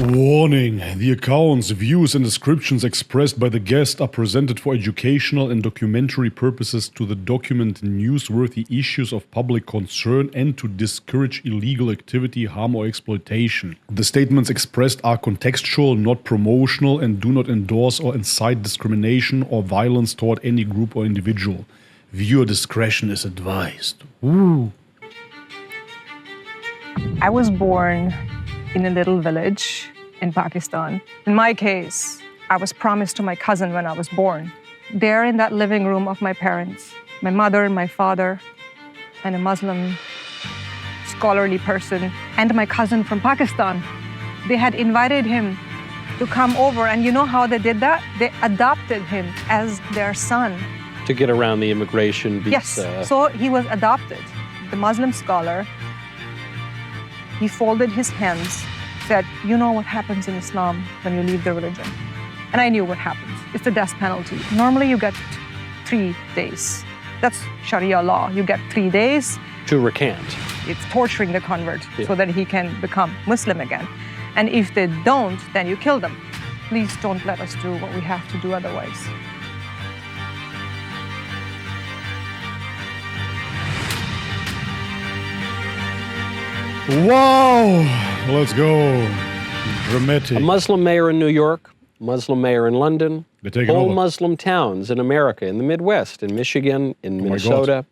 Warning. The accounts, views and descriptions expressed by the guest are presented for educational and documentary purposes to document newsworthy issues of public concern and to discourage illegal activity, harm or exploitation. The statements expressed are contextual, not promotional, and do not endorse or incite discrimination or violence toward any group or individual. Viewer discretion is advised. Woo. I was born in a little village in Pakistan. In my case, I was promised to my cousin when I was born. There in that living room of my parents, my mother and my father, and a Muslim scholarly person, and my cousin from Pakistan, they had invited him to come over. And you know how they did that? They adopted him as their son. To get around the immigration visa. Yes, so he was adopted. The Muslim scholar, he folded his hands, said, you know what happens in Islam when you leave the religion. And I knew what happens. It's the death penalty. Normally you get 3 days. That's Sharia law. You get 3 days. To recant. It's torturing the convert so that he can become Muslim again. And if they don't, then you kill them. Please don't let us do what we have to do otherwise. Wow! Let's go. Dramatic. A Muslim mayor in New York, Muslim mayor in London, whole Muslim towns in America, in the Midwest, in Michigan, in Minnesota.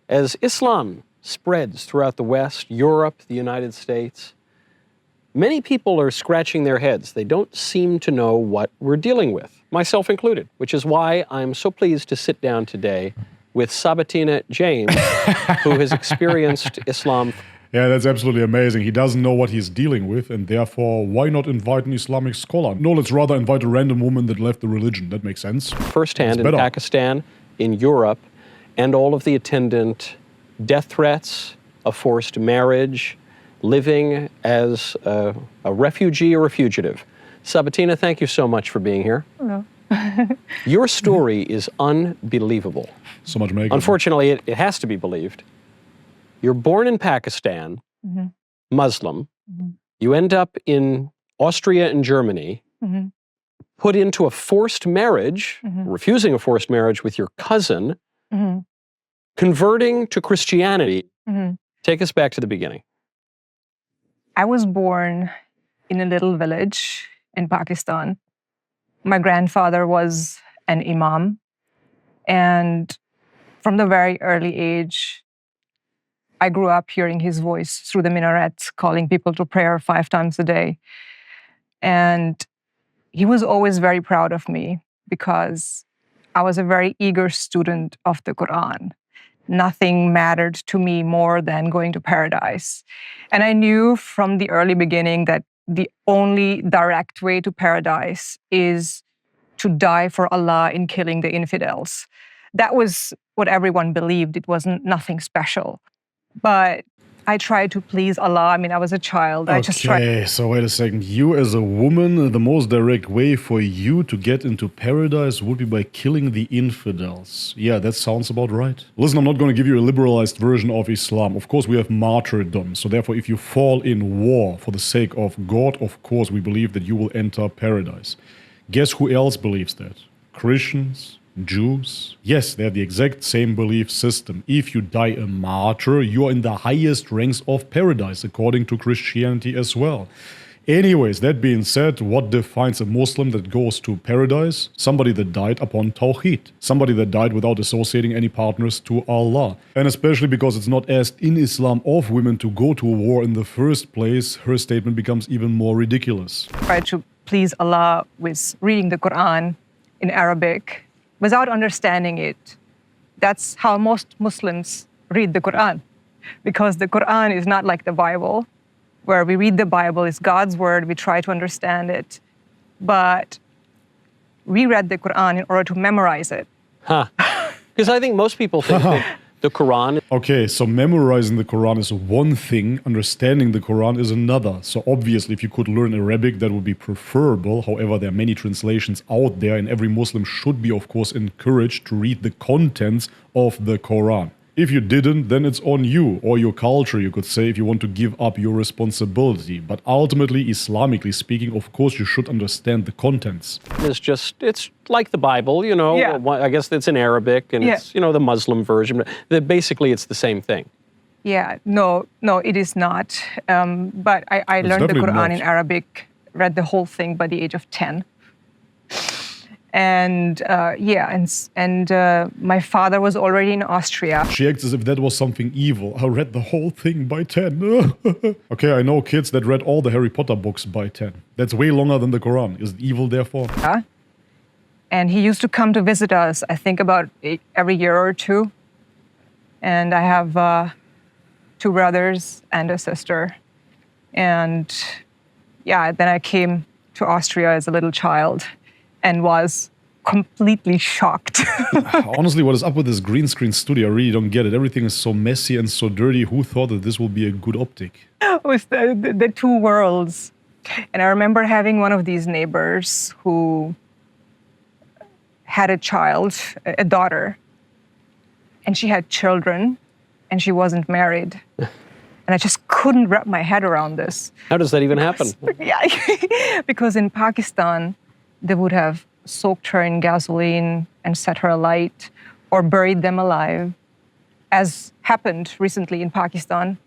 As Islam spreads throughout the West, Europe, the United States, many people are scratching their heads. They don't seem to know what we're dealing with, myself included, which is why I'm so pleased to sit down today with Sabatina James, who has experienced Islam. Yeah, that's absolutely amazing. He doesn't know what he's dealing with, and therefore, why not invite an Islamic scholar? No, let's rather invite a random woman that left the religion. That makes sense. Firsthand in Pakistan, in Europe, and all of the attendant death threats, a forced marriage, living as a refugee or a fugitive. Sabatina, thank you so much for being here. Hello. Your story is unbelievable. So much makeup. Unfortunately, it has to be believed. You're born in Pakistan, Muslim. You end up in Austria and Germany, put into a forced marriage, refusing a forced marriage with your cousin, converting to Christianity. Take us back to the beginning. I was born in a little village in Pakistan. My grandfather was an imam, and from the very early age, I grew up hearing his voice through the minarets, calling people to prayer 5 times a day. And he was always very proud of me because I was a very eager student of the Quran. Nothing mattered to me more than going to paradise. And I knew from the early beginning that the only direct way to paradise is to die for Allah in killing the infidels. That was what everyone believed. It wasn't nothing special. But I tried to please Allah. I mean, I was a child. I just tried. Okay, so wait a second. You as a woman, the most direct way for you to get into paradise would be by killing the infidels. Yeah, that sounds about right. Listen, I'm not going to give you a liberalized version of Islam. Of course, we have martyrdom. So therefore, if you fall in war for the sake of God, of course, we believe that you will enter paradise. Guess who else believes that? Christians? Jews? Yes, they have the exact same belief system. If you die a martyr, you are in the highest ranks of paradise, according to Christianity as well. Anyways, that being said, what defines a Muslim that goes to paradise? Somebody that died upon Tawheed. Somebody that died without associating any partners to Allah. And especially because it's not asked in Islam of women to go to war in the first place, her statement becomes even more ridiculous. I tried to please Allah with reading the Quran in Arabic, without understanding it. That's how most Muslims read the Quran. Because the Quran is not like the Bible, where we read the Bible, it's God's word, we try to understand it. But we read the Quran in order to memorize it. Because I think most people think that the Quran... Okay, so memorizing the Quran is one thing, understanding the Quran is another. So obviously, if you could learn Arabic, that would be preferable. However, there are many translations out there, and every Muslim should be, of course, encouraged to read the contents of the Quran. If you didn't, then it's on you or your culture, you could say, if you want to give up your responsibility. But ultimately, Islamically speaking, of course, you should understand the contents. It's like the Bible, you know. Yeah. I guess it's in Arabic and it's, you know, the Muslim version. Basically, it's the same thing. Yeah, no, it is not. But I learned the Quran in Arabic, read the whole thing by the age of 10. And my father was already in Austria. She acts as if that was something evil. I read the whole thing by 10. Okay, I know kids that read all the Harry Potter books by 10. That's way longer than the Quran. Is it evil, therefore? And he used to come to visit us, I think about every year or two. And I have 2 brothers and a sister. And yeah, then I came to Austria as a little child and was completely shocked. Honestly, what is up with this green screen studio? I really don't get it. Everything is so messy and so dirty. Who thought that this will be a good optic? It was the 2 worlds. And I remember having one of these neighbors who had a child, a daughter, and she had children, and she wasn't married. And I just couldn't wrap my head around this. How does that even happen? Yeah, because in Pakistan, they would have soaked her in gasoline and set her alight or buried them alive, as happened recently in Pakistan.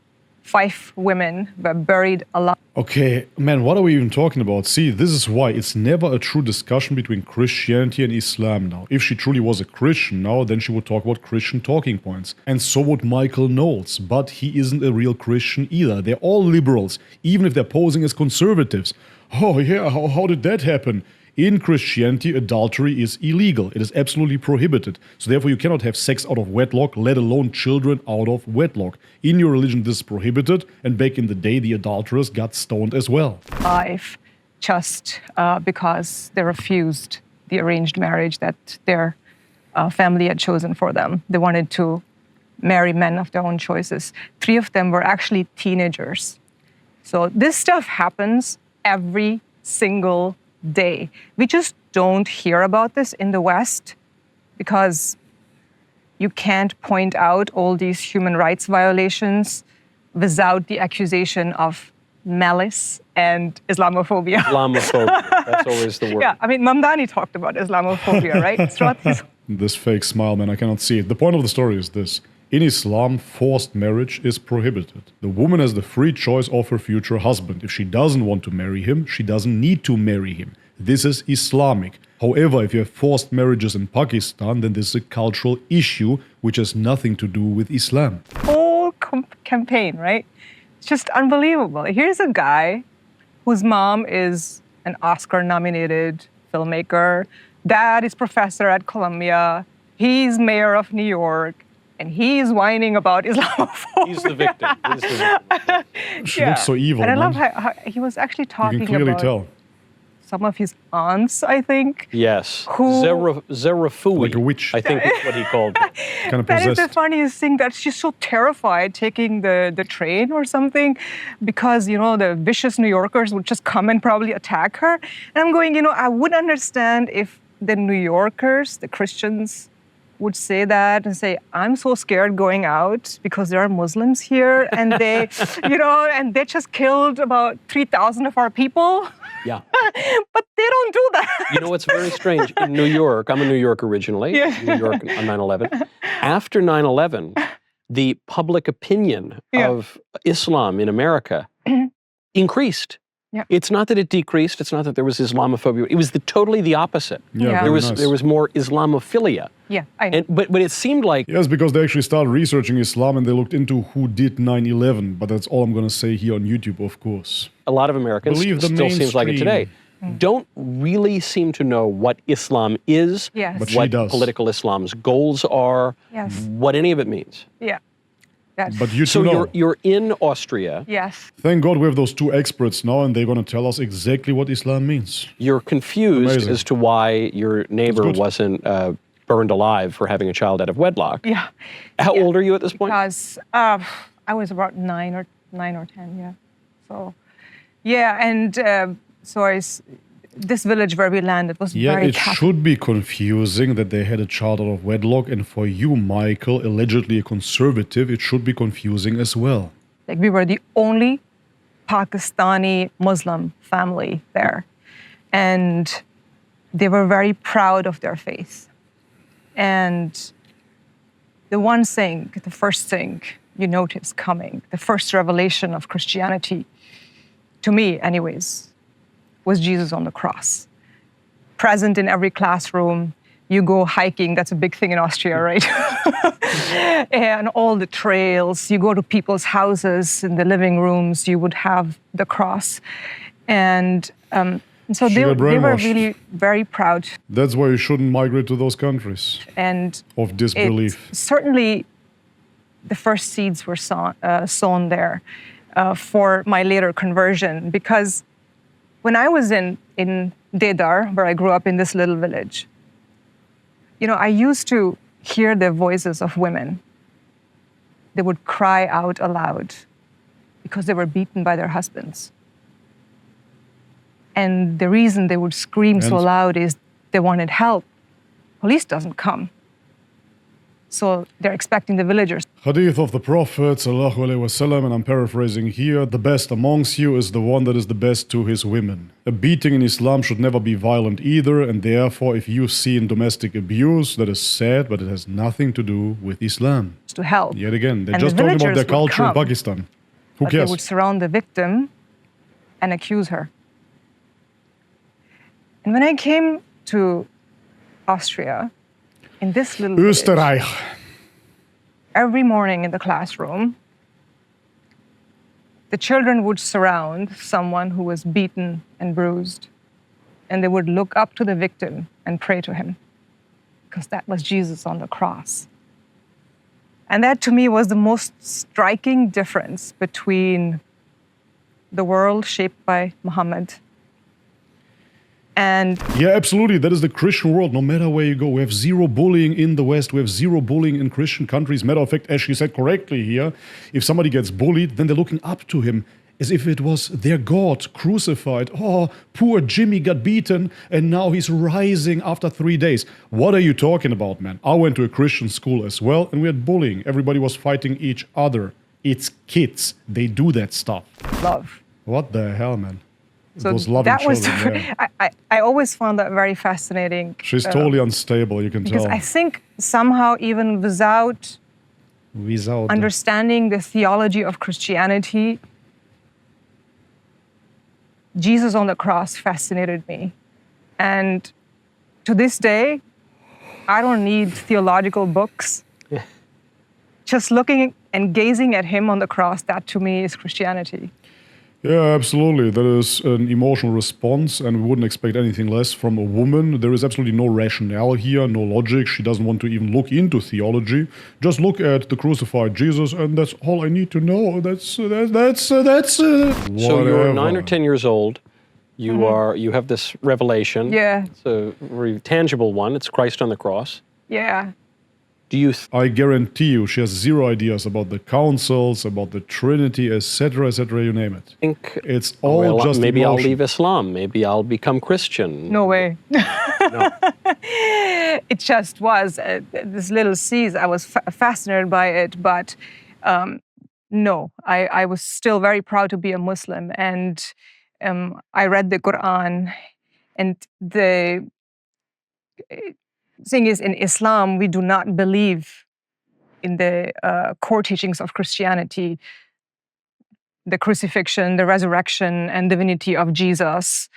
5 women were buried alive. Okay, man, what are we even talking about? See, this is why it's never a true discussion between Christianity and Islam now. If she truly was a Christian now, then she would talk about Christian talking points. And so would Michael Knowles, but he isn't a real Christian either. They're all liberals, even if they're posing as conservatives. Oh yeah, how did that happen? In Christianity, adultery is illegal. It is absolutely prohibited. So therefore, you cannot have sex out of wedlock, let alone children out of wedlock. In your religion, this is prohibited. And back in the day, the adulterers got stoned as well. Life, just because they refused the arranged marriage that their family had chosen for them. They wanted to marry men of their own choices. 3 of them were actually teenagers. So this stuff happens every single day. We just don't hear about this in the West because you can't point out all these human rights violations without the accusation of malice and Islamophobia. Islamophobia, that's always the word. Yeah, I mean, Mamdani talked about Islamophobia, right? Throughout his... This fake smile, man, I cannot see it. The point of the story is this. In Islam, forced marriage is prohibited. The woman has the free choice of her future husband. If she doesn't want to marry him, she doesn't need to marry him. This is Islamic. However, if you have forced marriages in Pakistan, then this is a cultural issue which has nothing to do with Islam. Whole campaign, right? It's just unbelievable. Here's a guy whose mom is an Oscar-nominated filmmaker. Dad is professor at Columbia. He's mayor of New York. And he's whining about Islamophobia. He's the victim. She looks so evil, and I man. love how he was actually talking You can clearly about tell. some of his aunts, I think. Yes. Who... Zerafui. Like a witch. I think that's what he called it. Kind of That is possessed. the funniest thing, that she's so terrified taking the train or something because, you know, the vicious New Yorkers would just come and probably attack her. And I'm going, you know, I would understand if the New Yorkers, the Christians, would say that and say, I'm so scared going out because there are Muslims here and they, you know, and they just killed about 3,000 of our people. Yeah. But they don't do that. You know what's very strange? In New York, I'm in New York originally, New York on 9/11. After 9/11, the public opinion of Islam in America increased. Yeah. It's not that it decreased. It's not that there was Islamophobia. It was totally the opposite. Yeah, There was more Islamophilia. Yeah, I know. But it seemed like... Yes, because they actually started researching Islam and they looked into who did 9/11. But that's all I'm going to say here on YouTube, of course. A lot of Americans, still seems like it today, don't really seem to know what Islam is, Yes. But what she does. political Islam's goals are, what any of it means. Yeah. Yes. But you So two know. you're in Austria. Yes. Thank God we have those 2 experts now and they're going to tell us exactly what Islam means. You're confused Amazing. as to why your neighbor good. wasn't burned alive for having a child out of wedlock. Yeah. How old are you at this point? Because I was about 9 or 10, yeah. So, yeah, and so this village where we landed was Yeah, very it Catholic. should be confusing that they had a child out of wedlock, and for you, Michael, allegedly a conservative, it should be confusing as well. Like, we were the only Pakistani Muslim family there. And they were very proud of their faith. And the one thing, the first thing you notice coming, the first revelation of Christianity, to me anyways, was Jesus on the cross. Present in every classroom. You go hiking, that's a big thing in Austria, right? And all the trails, you go to people's houses, in the living rooms, you would have the cross. And so they were really very proud. That's why you shouldn't migrate to those countries And of disbelief. Certainly, the first seeds were sown there for my later conversion, because when I was in Dedar, where I grew up in this little village, you know, I used to hear the voices of women. They would cry out aloud because they were beaten by their husbands. And the reason they would scream so loud is they wanted help. Police doesn't come. So they're expecting the villagers. Hadith of the Prophet, sallallahu alaihi wasallam, and I'm paraphrasing here, the best amongst you is the one that is the best to his women. A beating in Islam should never be violent either, and therefore if you see in domestic abuse, that is sad, but it has nothing to do with Islam. To help. Yet again, they're And just the talking about their villagers would culture in come, Pakistan. Who but cares? they would surround the victim and accuse her. And when I came to Austria, in this little village, Österreich. every morning in the classroom, the children would surround someone who was beaten and bruised, and they would look up to the victim and pray to him, because that was Jesus on the cross. And that, to me, was the most striking difference between the world shaped by Muhammad and... Yeah, absolutely. That is the Christian world, no matter where you go. We have zero bullying in the West. We have zero bullying in Christian countries. Matter of fact, as she said correctly here, if somebody gets bullied, then they're looking up to him as if it was their God crucified. Oh, poor Jimmy got beaten, and now he's rising after 3 days. What are you talking about, man? I went to a Christian school as well, and we had bullying. Everybody was fighting each other. It's kids. They do that stuff. Love. What the hell, man? So Those loving that was, children, yeah. I always found that very fascinating. She's totally unstable, you can Because tell. I think somehow, even without understanding the theology of Christianity, Jesus on the cross fascinated me. And to this day, I don't need theological books. Just looking and gazing at him on the cross, that to me is Christianity. Yeah, absolutely. That is an emotional response, and we wouldn't expect anything less from a woman. There is absolutely no rationale here, no logic. She doesn't want to even look into theology. Just look at the crucified Jesus, and that's all I need to know. So you're 9 or 10 years old. You have this revelation. Yeah. It's a very tangible one. It's Christ on the cross. Yeah. Do you? I guarantee you, she has zero ideas about the councils, about the Trinity, etc., you name it. Think it's all just maybe emotion. I'll leave Islam. Maybe I'll become Christian. No way. No. It just was this little seed. I was fascinated by it, but no, I was still very proud to be a Muslim, and I read the Quran, and the thing is, in Islam, we do not believe in the core teachings of Christianity, the crucifixion, the resurrection, and divinity of Jesus.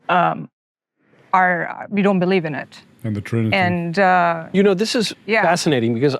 We don't believe in it. And the Trinity. And this is fascinating, because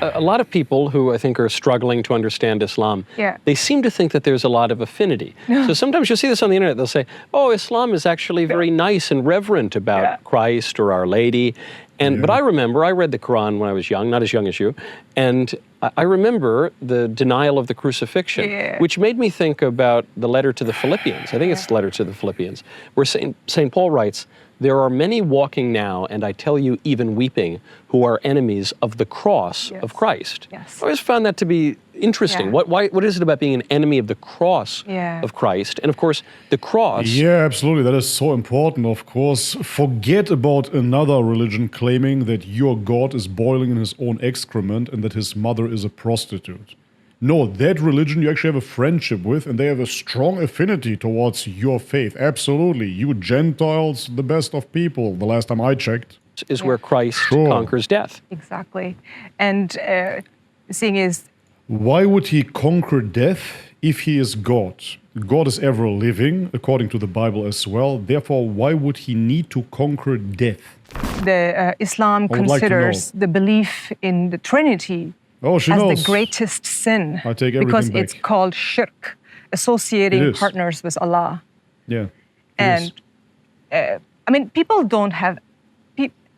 a lot of people who I think are struggling to understand Islam, they seem to think that there's a lot of affinity. So sometimes you'll see this on the internet. They'll say, oh, Islam is actually very nice and reverent about Christ or Our Lady. But I remember, I read the Quran when I was young, not as young as you, and I remember the denial of the crucifixion, which made me think about the letter to the Philippians. I think it's the letter to the Philippians, where St. Paul writes, There are many walking now, and I tell you, even weeping, who are enemies of the cross of Christ. Yes. I always found that to be interesting. Yeah. What is it about being an enemy of the cross of Christ? And of course, the cross. Yeah, absolutely. That is so important, of course. Forget about another religion claiming that your God is boiling in his own excrement and that his mother is a prostitute. No, that religion you actually have a friendship with, and they have a strong affinity towards your faith. Absolutely. You Gentiles, the best of people, the last time I checked. Is where Christ conquers death. Exactly. And the thing is, why would he conquer death if he is God? God is ever living, according to the Bible as well. Therefore, why would he need to conquer death? Islam considers the belief in the Trinity as the greatest sin. I take everything because back. It's called shirk, associating partners with Allah. Yeah. And I mean, people don't have.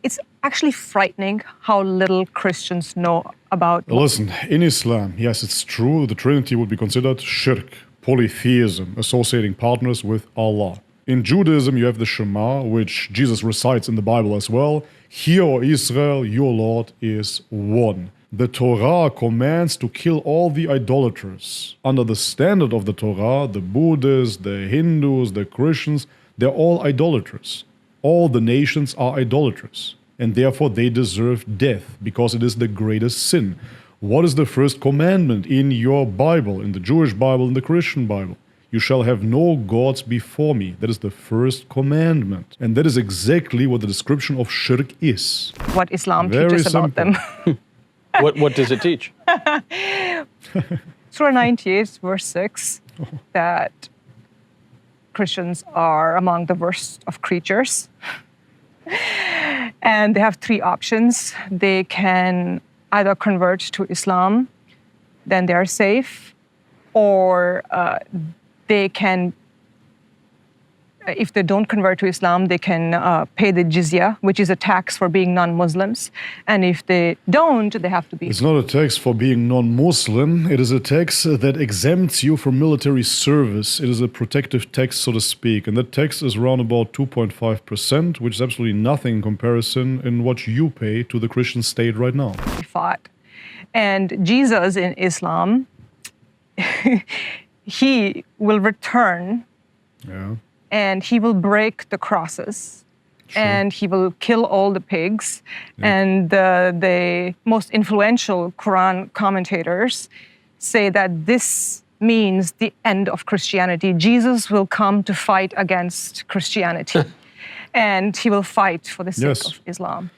It's actually frightening how little Christians know about. Listen, in Islam, yes, it's true, the Trinity would be considered shirk, polytheism, associating partners with Allah. In Judaism, you have the Shema, which Jesus recites in the Bible as well. Hear, O Israel, your Lord is one. The Torah commands to kill all the idolaters. Under the standard of the Torah, the Buddhists, the Hindus, the Christians, they're all idolaters. All the nations are idolaters, and therefore they deserve death, because it is the greatest sin. What is the first commandment in your Bible, in the Jewish Bible, in the Christian Bible? You shall have no gods before me. That is the first commandment. And that is exactly what the description of shirk is. What Islam teaches about them. What does it teach? Surah 98, verse 6, that Christians are among the worst of creatures. And they have three options. They can either convert to Islam, then they are safe, or they can, if they don't convert to Islam, they can pay the jizya, which is a tax for being non-Muslims. And if they don't, they have to be. It's not a tax for being non-Muslim. It is a tax that exempts you from military service. It is a protective tax, so to speak. And that tax is around about 2.5%, which is absolutely nothing in comparison in what you pay to the Christian state right now. Fought. And Jesus in Islam, he will return. Yeah. And he will break the crosses, and he will kill all the pigs. And the most influential Quran commentators say that this means the end of Christianity. Jesus will come to fight against Christianity, and he will fight for the sake of Islam.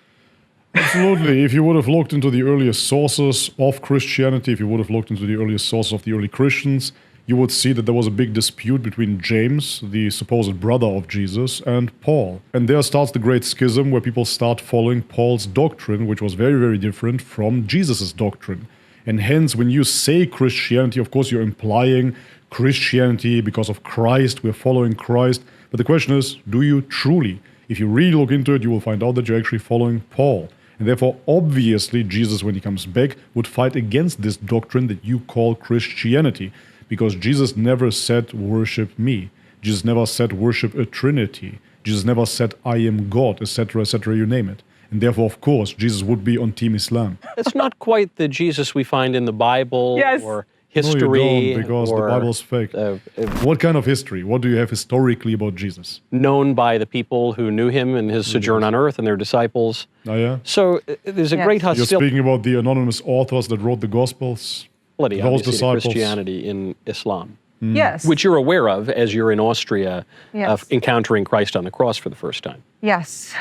Absolutely. If you would have looked into the earliest sources of Christianity, if you would have looked into the earliest sources of the early Christians, you would see that there was a big dispute between James, the supposed brother of Jesus, and Paul. And there starts the great schism where people start following Paul's doctrine, which was very, very different from Jesus' doctrine. And hence, when you say Christianity, of course, you're implying Christianity because of Christ, we're following Christ. But the question is, do you truly? If you really look into it, you will find out that you're actually following Paul. And therefore, obviously, Jesus, when he comes back, would fight against this doctrine that you call Christianity. Because Jesus never said, worship me. Jesus never said, worship a Trinity. Jesus never said, I am God, etc., you name it. And therefore, of course, Jesus would be on Team Islam. It's not quite the Jesus we find in the Bible or history. No, you don't, because the Bible's fake. What kind of history? What do you have historically about Jesus? Known by the people who knew him in his sojourn on earth and their disciples. Oh, yeah? So there's a great hostility. You're speaking about the anonymous authors that wrote the Gospels? Those disciples. Christianity in Islam. Yes. Which you're aware of as you're in Austria encountering Christ on the cross for the first time. Yes.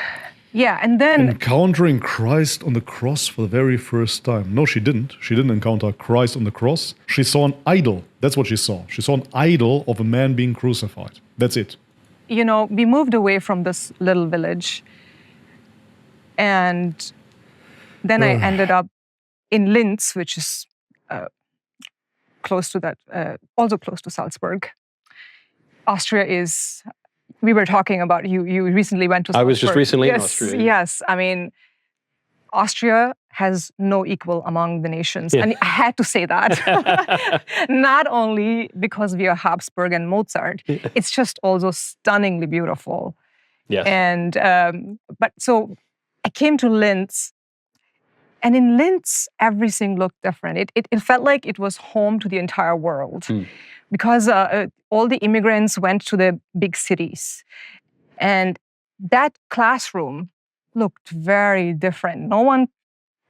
Yeah, and then... Encountering Christ on the cross for the very first time. No, she didn't. She didn't encounter Christ on the cross. She saw an idol. That's what she saw. She saw an idol of a man being crucified. That's it. You know, we moved away from this little village. And then I ended up in Linz, which is... close to that, also close to Salzburg. Austria is, we were talking about, you recently went to Salzburg. I was just recently in Austria. Yes, I mean, Austria has no equal among the nations. And I had to say that. Not only because we are Habsburg and Mozart, it's just also stunningly beautiful. Yes. And but so I came to Linz, and in Linz, everything looked different. It felt like it was home to the entire world because all the immigrants went to the big cities. And that classroom looked very different. No one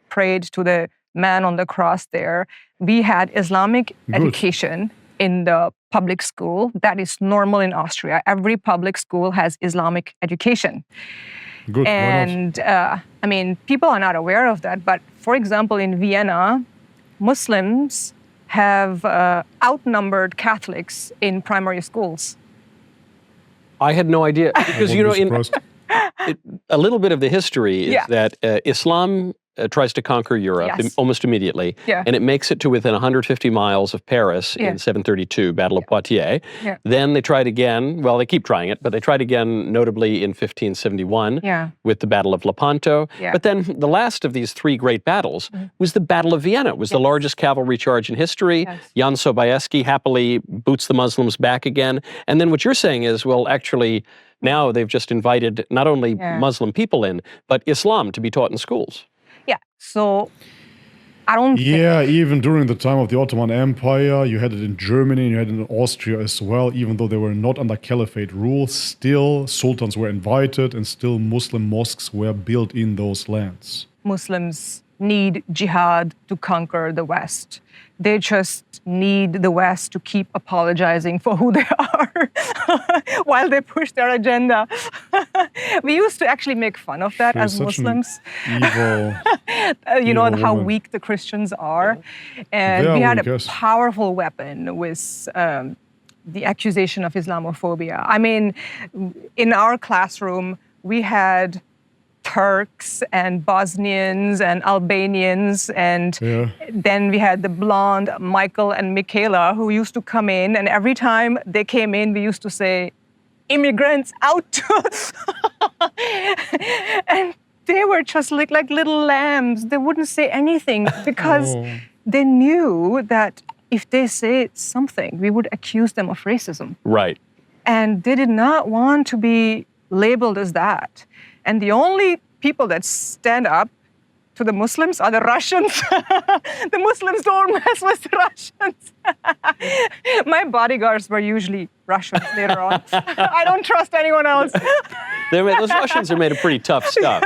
prayed to the man on the cross there. We had Islamic education in the public school. That is normal in Austria. Every public school has Islamic education. Good. And I mean, people are not aware of that. But for example, in Vienna, Muslims have outnumbered Catholics in primary schools. I had no idea because a little bit of the history is that Islam tries to conquer Europe almost immediately, and it makes it to within 150 miles of Paris in 732, Battle of Poitiers. Then they tried again, well, they keep trying it, but they tried again notably in 1571 with the Battle of Lepanto. But then the last of these three great battles was the Battle of Vienna. It was the largest cavalry charge in history. Jan Sobieski happily boots the Muslims back again. And then what you're saying is, well, actually, now they've just invited not only Muslim people in, but Islam to be taught in schools. Yeah, so I don't think... Yeah, even during the time of the Ottoman Empire, you had it in Germany and you had it in Austria as well. Even though they were not under caliphate rule, still sultans were invited and still Muslim mosques were built in those lands. Muslims need jihad to conquer the West. They just need the West to keep apologizing for who they are while they push their agenda. We used to actually make fun of that as Muslims. Evil, you know, how woman. weak the Christians are. And we had a powerful weapon with the accusation of Islamophobia. I mean, in our classroom, we had Turks and Bosnians and Albanians, and then we had the blonde Michael and Michaela who used to come in, and every time they came in, we used to say, "Immigrants out!" And they were just like little lambs. They wouldn't say anything because they knew that if they say something, we would accuse them of racism. Right. And they did not want to be labeled as that. And the only people that stand up to the Muslims are the Russians. The Muslims don't mess with the Russians. My bodyguards were usually Russians later on. I don't trust anyone else. Those Russians are made of pretty tough stuff.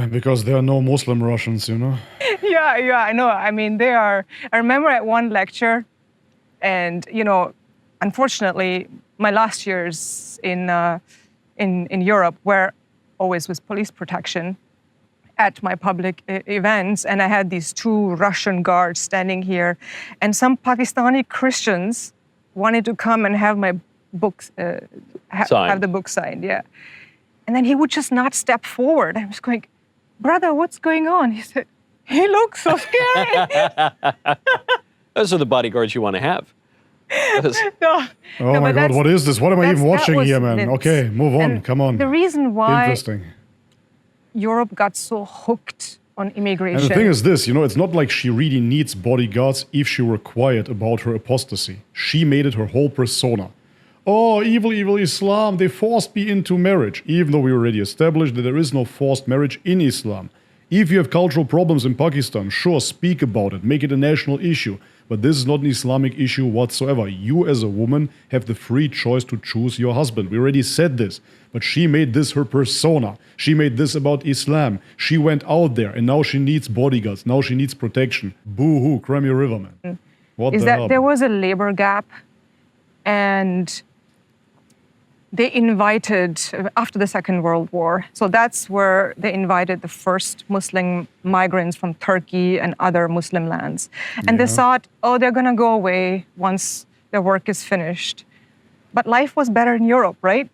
Because there are no Muslim Russians, you know? Yeah, I know. I mean, they are. I remember at one lecture, and, you know, unfortunately, my last years in Europe were always with police protection at my public events, and I had these two Russian guards standing here, and some Pakistani Christians wanted to come and have my books, have the book signed, And then he would just not step forward. I was going, "Brother, what's going on?" He said, "He looks so scary." Those are the bodyguards you want to have. Oh my God, what is this? What am I even watching here, man? Okay, move on, come on. The reason why Interesting. Europe got so hooked on immigration. And the thing is this, you know, it's not like she really needs bodyguards if she were quiet about her apostasy. She made it her whole persona. Oh, evil, evil Islam, they forced me into marriage, even though we already established that there is no forced marriage in Islam. If you have cultural problems in Pakistan, sure, speak about it, make it a national issue. But this is not an Islamic issue whatsoever. You as a woman have the free choice to choose your husband. We already said this. But she made this her persona. She made this about Islam. She went out there and now she needs bodyguards. Now she needs protection. Boo-hoo, Crimea River, man. What is the that hell? There was a labor gap, and they invited, after the Second World War, so that's where they invited the first Muslim migrants from Turkey and other Muslim lands. And they thought, oh, they're going to go away once their work is finished. But life was better in Europe, right?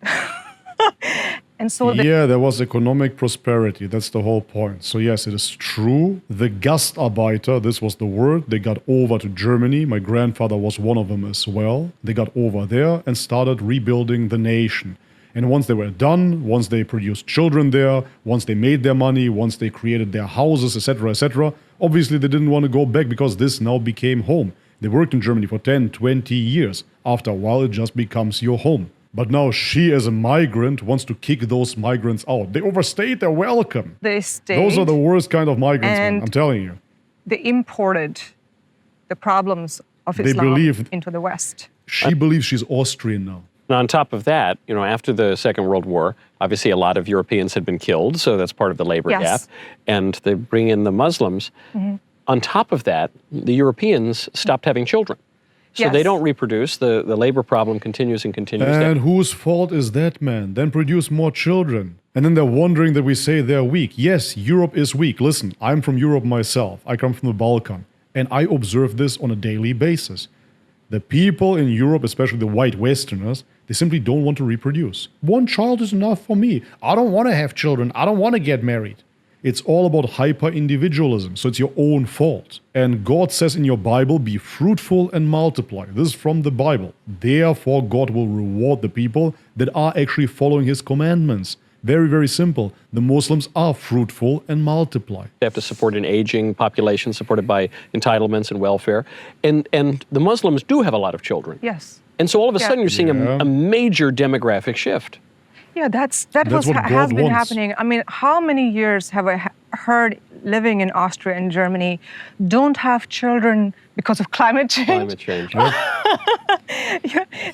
And so there was economic prosperity. That's the whole point. So yes, it is true. The Gastarbeiter, this was the word, they got over to Germany. My grandfather was one of them as well. They got over there and started rebuilding the nation. And once they were done, once they produced children there, once they made their money, once they created their houses, etc., obviously they didn't want to go back because this now became home. They worked in Germany for 10, 20 years. After a while, it just becomes your home. But now she, as a migrant, wants to kick those migrants out. They overstayed their welcome. They stayed. Those are the worst kind of migrants, man, I'm telling you. They imported the problems of Islam into the West. She believes she's Austrian now. And on top of that, after the Second World War, obviously a lot of Europeans had been killed, so that's part of the labor gap. And they bring in the Muslims. On top of that, the Europeans stopped having children. So they don't reproduce. The labor problem continues and continues. And whose fault is that, man? Then produce more children. And then they're wondering that we say they're weak. Yes, Europe is weak. Listen, I'm from Europe myself. I come from the Balkan. And I observe this on a daily basis. The people in Europe, especially the white Westerners, they simply don't want to reproduce. One child is enough for me. I don't want to have children. I don't want to get married. It's all about hyper-individualism, so it's your own fault. And God says in your Bible, be fruitful and multiply. This is from the Bible. Therefore, God will reward the people that are actually following His commandments. Very, very simple. The Muslims are fruitful and multiply. They have to support an aging population supported by entitlements and welfare. And the Muslims do have a lot of children. Yes. And so all of a sudden you're seeing a major demographic shift. Yeah, that has been happening. I mean, how many years have I heard living in Austria and Germany don't have children because of climate change? Climate change.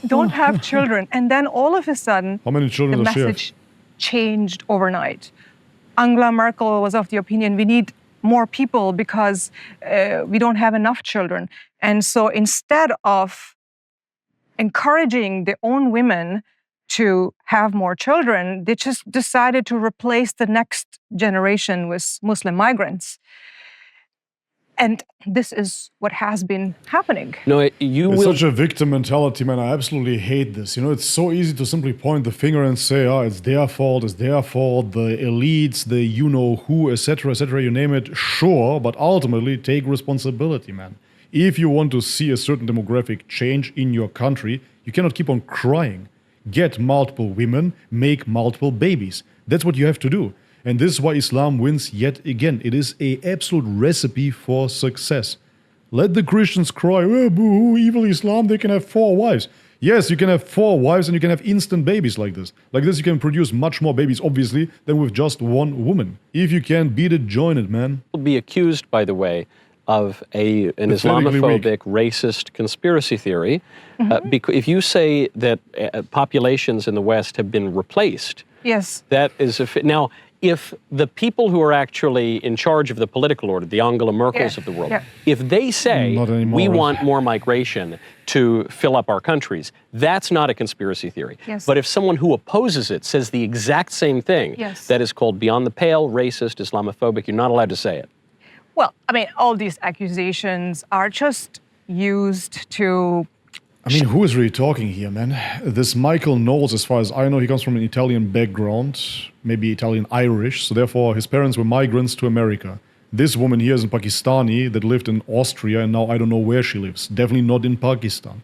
Don't have children. And then all of a sudden, how many children the message changed overnight. Angela Merkel was of the opinion we need more people because we don't have enough children. And so instead of encouraging their own women to have more children, they just decided to replace the next generation with Muslim migrants. And this is what has been happening. It's such a victim mentality, man. I absolutely hate this. It's so easy to simply point the finger and say, it's their fault, the elites, the you-know-who, etc., you name it. Sure, but ultimately take responsibility, man. If you want to see a certain demographic change in your country, you cannot keep on crying. Get multiple women, make multiple babies. That's what you have to do. And this is why Islam wins yet again. It is an absolute recipe for success. Let the Christians cry, oh, boo, evil Islam, they can have 4 wives. Yes, you can have 4 wives and you can have instant babies like this. Like this, you can produce much more babies, obviously, than with just one woman. If you can beat it, join it, man. Will be accused, by the way, of an Islamophobic, racist conspiracy theory. Because if you say that populations in the West have been replaced, that is now. If the people who are actually in charge of the political order, the Angela Merkels of the world, if they say we want more migration to fill up our countries, that's not a conspiracy theory. But if someone who opposes it says the exact same thing, that is called beyond the pale, racist, Islamophobic, you're not allowed to say it. Well, I mean, all these accusations are just used to... I mean, who is really talking here, man? This Michael Knowles, as far as I know, he comes from an Italian background, maybe Italian-Irish, so therefore his parents were migrants to America. This woman here is a Pakistani that lived in Austria, and now I don't know where she lives. Definitely not in Pakistan.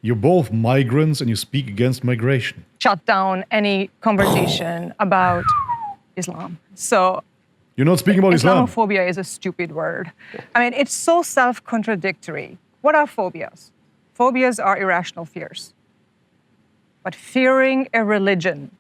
You're both migrants and you speak against migration. Shut down any conversation about Islam. So... You're not speaking about Islam. Islamophobia is a stupid word. I mean, it's so self-contradictory. What are phobias? Phobias are irrational fears. But fearing a religion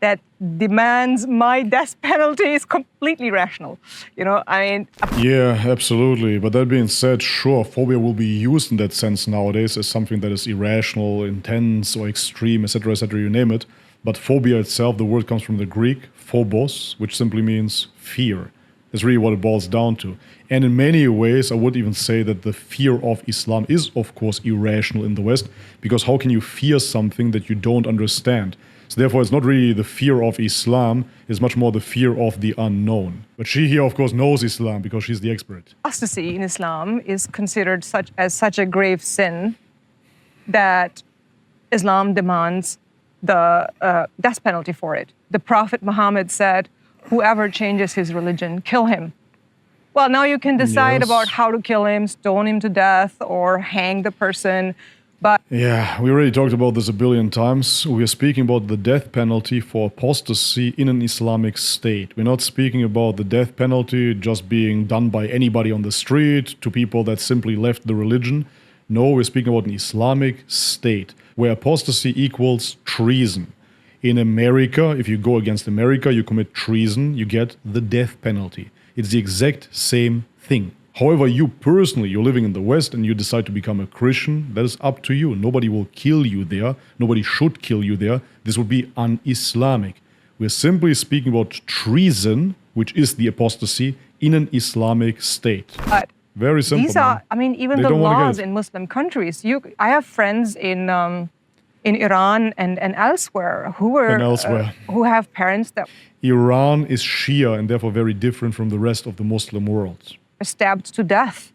that demands my death penalty is completely rational. I mean... Yeah, absolutely. But that being said, sure, phobia will be used in that sense nowadays as something that is irrational, intense, or extreme, etc., you name it. But phobia itself, the word comes from the Greek, phobos, which simply means fear. That's really what it boils down to. And in many ways, I would even say that the fear of Islam is, of course, irrational in the West, because how can you fear something that you don't understand? So therefore, it's not really the fear of Islam, it's much more the fear of the unknown. But she here, of course, knows Islam because she's the expert. Apostasy in Islam is considered such a grave sin that Islam demands the death penalty for it. The Prophet Muhammad said, whoever changes his religion, kill him. Well, now you can decide about how to kill him, stone him to death, or hang the person. But yeah, we already talked about this a billion times. We are speaking about the death penalty for apostasy in an Islamic state. We're not speaking about the death penalty just being done by anybody on the street to people that simply left the religion. No, we're speaking about an Islamic state. where apostasy equals treason. In America, if you go against America, you commit treason, you get the death penalty. It's the exact same thing. However, you personally, you're living in the West and you decide to become a Christian, that is up to you. Nobody will kill you there. Nobody should kill you there. This would be un-Islamic. We're simply speaking about treason, which is the apostasy, in an Islamic state. But very simple. these are, even the laws in Muslim countries. I have friends in Iran and elsewhere who have parents that Iran is Shia and therefore very different from the rest of the Muslim world. Stabbed to death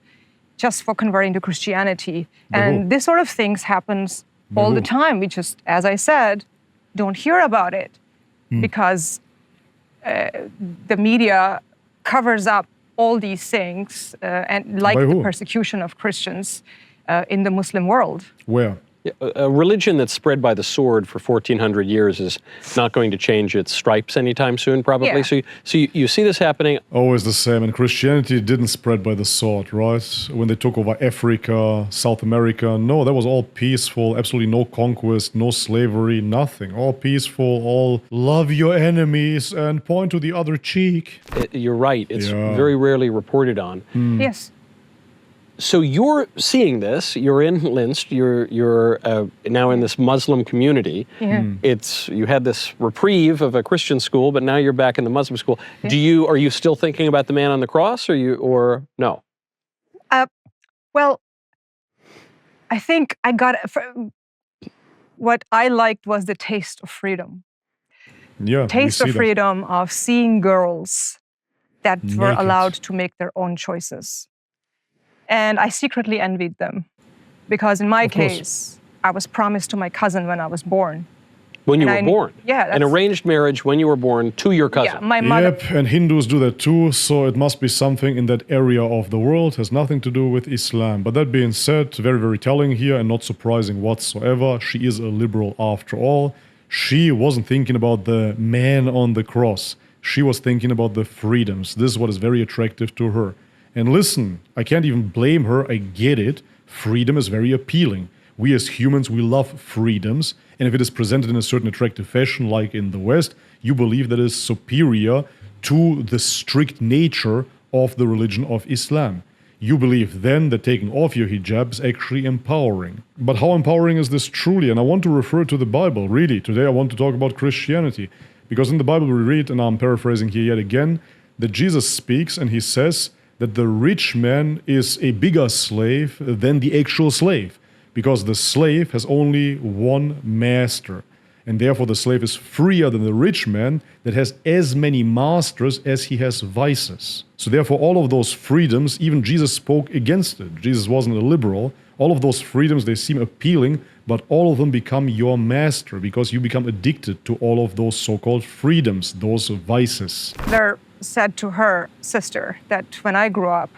just for converting to Christianity. And this sort of things happens all the time. We just, as I said, don't hear about it because the media covers up all these things and like the persecution of Christians in the Muslim world. Where? A religion that's spread by the sword for 1,400 years is not going to change its stripes anytime soon, probably. Yeah. So you see this happening. Always the same. And Christianity didn't spread by the sword, right? When they took over Africa, South America, no, that was all peaceful. Absolutely no conquest, no slavery, nothing. All peaceful, all love your enemies and point to the other cheek. You're right. It's very rarely reported on. Yes. So you're seeing this. You're in Linz. You're now in this Muslim community. Yeah. You had this reprieve of a Christian school, but now you're back in the Muslim school. Yeah. Are you still thinking about the man on the cross, or no? Well, I think what I liked was the taste of freedom. Yeah, taste of freedom of seeing girls that were allowed to make their own choices. And I secretly envied them because in my case, I was promised to my cousin when I was born. When you were born? Yeah. An arranged marriage when you were born to your cousin? Yeah, my mother. Yep, and Hindus do that too, so it must be something in that area of the world, has nothing to do with Islam. But that being said, very, very telling here and not surprising whatsoever, she is a liberal after all. She wasn't thinking about the man on the cross. She was thinking about the freedoms. This is what is very attractive to her. And listen, I can't even blame her, I get it. Freedom is very appealing. We as humans, we love freedoms, and if it is presented in a certain attractive fashion, like in the West, you believe that it is superior to the strict nature of the religion of Islam. You believe then that taking off your hijab is actually empowering. But how empowering is this truly? And I want to refer to the Bible, really. Today I want to talk about Christianity. Because in the Bible we read, and I'm paraphrasing here yet again, that Jesus speaks and he says that the rich man is a bigger slave than the actual slave, because the slave has only one master, and therefore the slave is freer than the rich man that has as many masters as he has vices. So therefore all of those freedoms, even Jesus spoke against it. Jesus wasn't a liberal. All of those freedoms, they seem appealing, but all of them become your master because you become addicted to all of those so-called freedoms, those vices. They're said to her sister that when I grow up,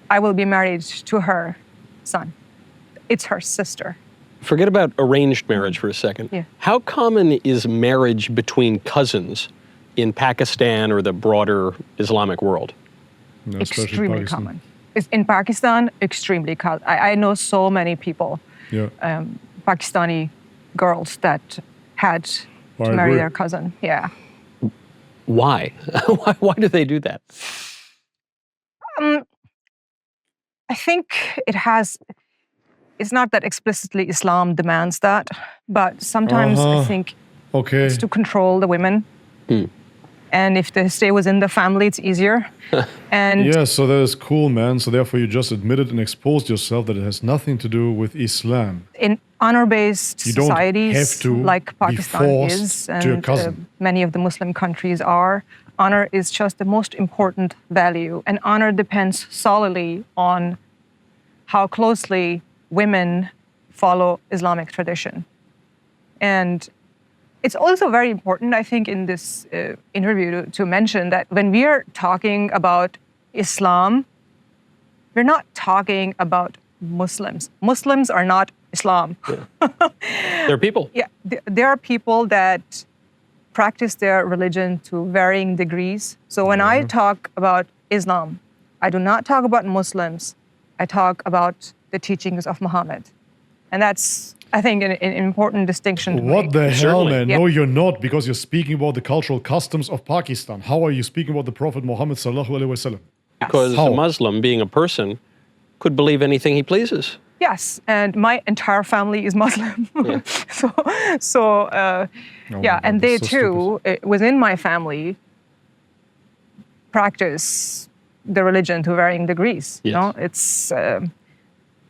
I will be married to her son. It's her sister. Forget about arranged marriage for a second. Yeah. How common is marriage between cousins in Pakistan or the broader Islamic world? No, extremely common. In Pakistan, extremely common. I know so many people, Pakistani girls that had to marry their cousin. Yeah. Why? Why do they do that? I think it's not that explicitly Islam demands that, but sometimes I think it's to control the women. And if they stay within the family, it's easier. And yeah, so that is cool, man. So therefore you just admitted and exposed yourself that it has nothing to do with Islam. In honor-based societies like Pakistan is, and many of the Muslim countries are, honor is just the most important value. And honor depends solely on how closely women follow Islamic tradition. And it's also very important, I think, in this interview to mention that when we are talking about Islam, we're not talking about Muslims. Muslims are not Islam. Yeah. They're people. Yeah, there are people that practice their religion to varying degrees. So when I talk about Islam, I do not talk about Muslims. I talk about the teachings of Muhammad. And that's I think an important distinction to What make. the hell, Certainly. man? Yeah. No, you're not, because you're speaking about the cultural customs of Pakistan. How are you speaking about the Prophet Muhammad sallallahu alaihi wasallam? Because How? a Muslim, being a person, could believe anything he pleases. Yes, and my entire family is Muslim. Oh my Yeah, God, and they that's so too, within my family, practice the religion to varying degrees. You Yes. know, it's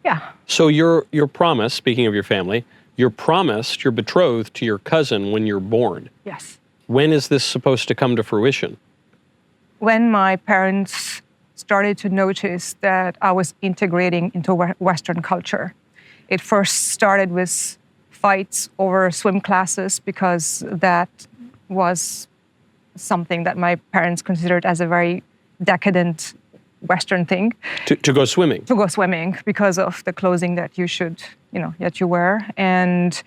yeah. So your promise, speaking of your family, you're promised, you're betrothed to your cousin when you're born. Yes. When is this supposed to come to fruition? When my parents started to notice that I was integrating into Western culture, it first started with fights over swim classes, because that was something that my parents considered as a very decadent Western thing. To go swimming? To go swimming because of the clothing that you should, that you wear. And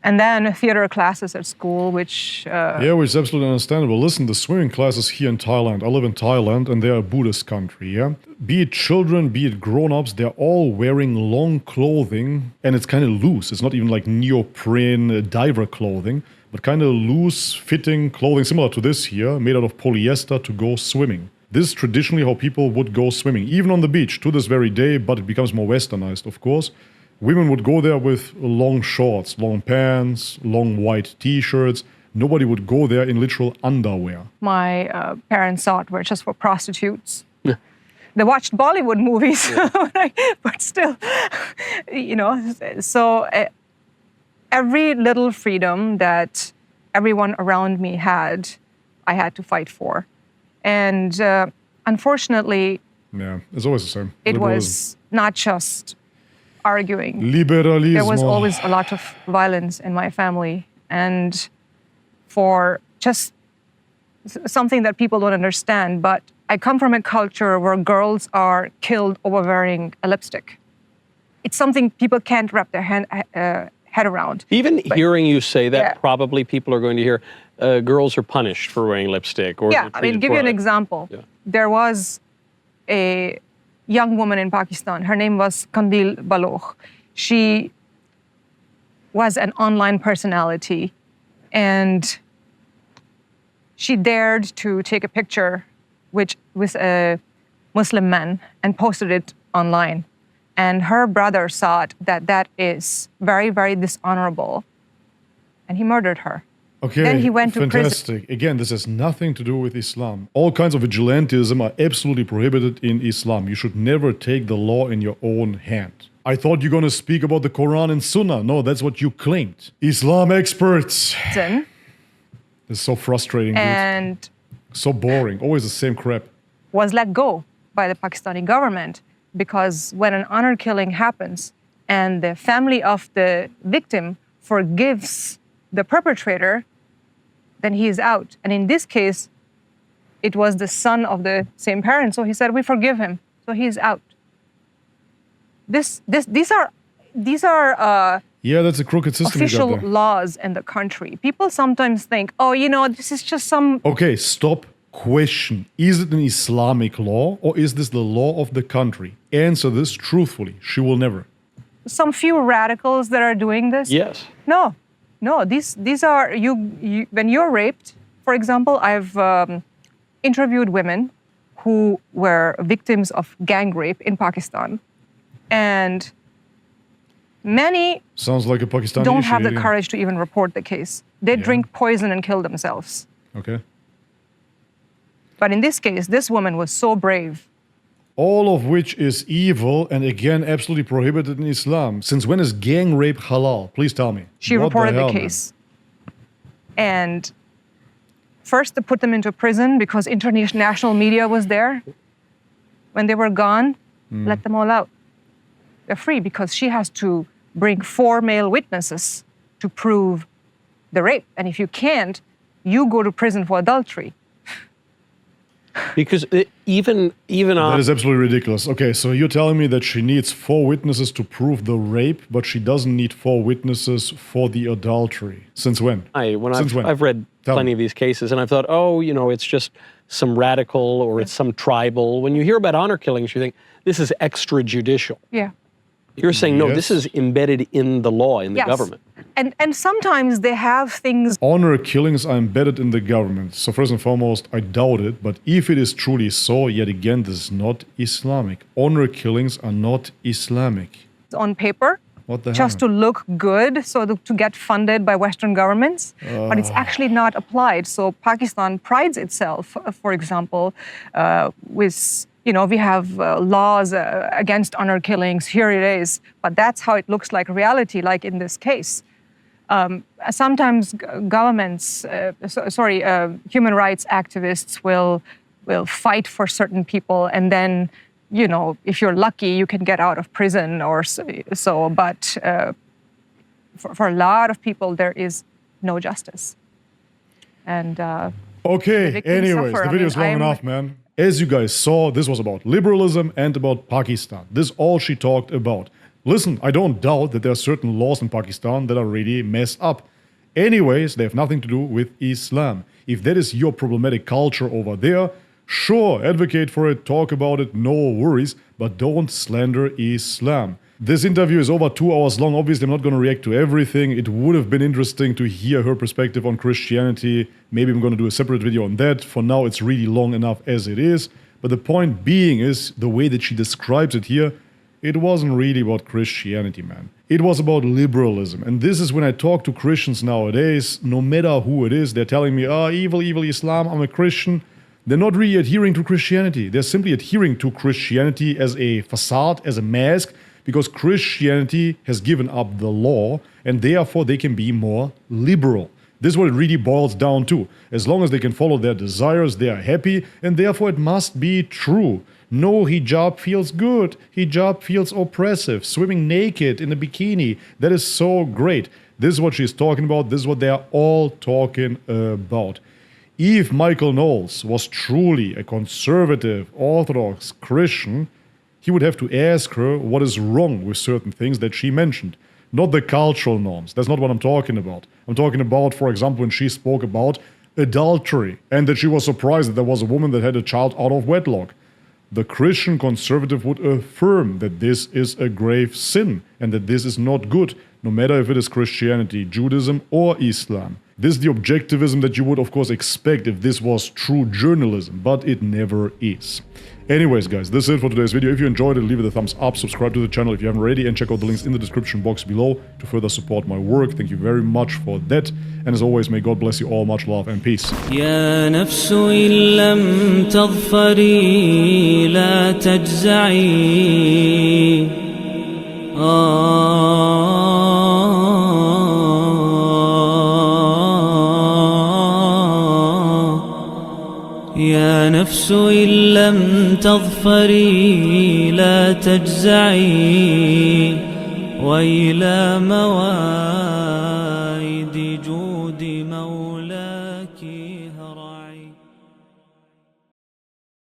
then theater classes at school, which... Yeah, which is absolutely understandable. Listen, the swimming classes here in Thailand, I live in Thailand, and they're a Buddhist country, yeah? Be it children, be it grown-ups, they're all wearing long clothing, and it's kind of loose. It's not even like neoprene diver clothing, but kind of loose-fitting clothing, similar to this here, made out of polyester to go swimming. This is traditionally how people would go swimming, even on the beach, to this very day, but it becomes more westernized, of course. Women would go there with long shorts, long pants, long white t-shirts. Nobody would go there in literal underwear. My parents thought were just for prostitutes. Yeah. They watched Bollywood movies, yeah. But still, so every little freedom that everyone around me had, I had to fight for. And unfortunately, yeah, it's always the same. It was not just arguing. Liberalismo. There was always a lot of violence in my family, and for just something that people don't understand, but I come from a culture where girls are killed over wearing a lipstick. It's something people can't wrap their head around. Even hearing you say that, yeah. Probably people are going to hear girls are punished for wearing lipstick. Or yeah, I mean, give you an example. Yeah. There was a young woman in Pakistan. Her name was Kandil Baloch. She was an online personality, and she dared to take a picture with a Muslim man and posted it online. And her brother saw that is very, very dishonorable, and he murdered her. Okay, then he went to fantastic. prison. Again, this has nothing to do with Islam. All kinds of vigilantism are absolutely prohibited in Islam. You should never take the law in your own hand. I thought you're going to speak about the Quran and Sunnah. No, that's what you claimed. Islam experts. It's so frustrating, and dude. So boring. Always the same crap. Was let go by the Pakistani government, because when an honor killing happens and the family of the victim forgives the perpetrator, then he is out. And in this case, it was the son of the same parent. So he said, we forgive him. So he's out. These are yeah, that's a crooked system. Official laws in the country. People sometimes think, this is just some... Okay, stop. Question. Is it an Islamic law, or is this the law of the country? Answer this truthfully. She will never. Some few radicals that are doing this? Yes. No, these are, when you're raped, for example, I've interviewed women who were victims of gang rape in Pakistan. And many sounds like a Pakistani don't issue, have the yeah. courage to even report the case. They drink poison and kill themselves. Okay. But in this case, this woman was so brave. All of which is evil and again absolutely prohibited in Islam. Since when is gang rape halal? Please tell me. She reported the case. And first they put them into prison because international media was there. When they were gone, let them all out. They're free because she has to bring 4 male witnesses to prove the rape. And if you can't, you go to prison for adultery. Because even that is absolutely ridiculous. Okay, so you're telling me that she needs 4 witnesses to prove the rape, but she doesn't need 4 witnesses for the adultery. Since when? I've read plenty of these cases, and I've thought, it's just some radical or it's some tribal. When you hear about honor killings, you think this is extrajudicial. Yeah. You're saying, no, this Yes. is embedded in the law, in the Yes. government. And sometimes they have things. Honor killings are embedded in the government. So first and foremost, I doubt it, but if it is truly so, yet again, this is not Islamic. Honor killings are not Islamic. On paper, What the just hell? to look good, so to get funded by Western governments, but it's actually not applied. So Pakistan prides itself, for example, with, we have laws against honor killings, here it is, but that's how it looks like reality, like in this case. Sometimes governments, human rights activists will fight for certain people, and then, if you're lucky, you can get out of prison or so. But for a lot of people, there is no justice. And Okay, victims anyways, suffer. the I video is mean, long enough, man. As you guys saw, this was about liberalism and about Pakistan. This is all she talked about. Listen, I don't doubt that there are certain laws in Pakistan that are really messed up. Anyways, they have nothing to do with Islam. If that is your problematic culture over there, sure, advocate for it, talk about it, no worries, but don't slander Islam. This interview is over 2 hours long. Obviously, I'm not going to react to everything. It would have been interesting to hear her perspective on Christianity. Maybe I'm going to do a separate video on that. For now, it's really long enough as it is. But the point being is, the way that she describes it here, it wasn't really about Christianity, man. It was about liberalism. And this is when I talk to Christians nowadays, no matter who it is, they're telling me, evil, evil Islam, I'm a Christian. They're not really adhering to Christianity. They're simply adhering to Christianity as a facade, as a mask, because Christianity has given up the law, and therefore they can be more liberal. This is what it really boils down to. As long as they can follow their desires, they are happy, and therefore it must be true. No, hijab feels good. Hijab feels oppressive. Swimming naked in a bikini, that is so great. This is what she's talking about. This is what they are all talking about. If Michael Knowles was truly a conservative, orthodox Christian, he would have to ask her what is wrong with certain things that she mentioned. Not the cultural norms. That's not what I'm talking about. I'm talking about, for example, when she spoke about adultery and that she was surprised that there was a woman that had a child out of wedlock. The Christian conservative would affirm that this is a grave sin and that this is not good, no matter if it is Christianity, Judaism, or Islam. This is the objectivism that you would, of course, expect if this was true journalism, but it never is. Anyways, guys, this is it for today's video. If you enjoyed it, leave it a thumbs up, subscribe to the channel if you haven't already, and check out the links in the description box below to further support my work. Thank you very much for that. And as always, may God bless you all. Much love and peace. يا نفس إن لم تظفري لا تجزعي يا نفس إن لم تظفري لا تجزعي وإلى مواعيد جود مولى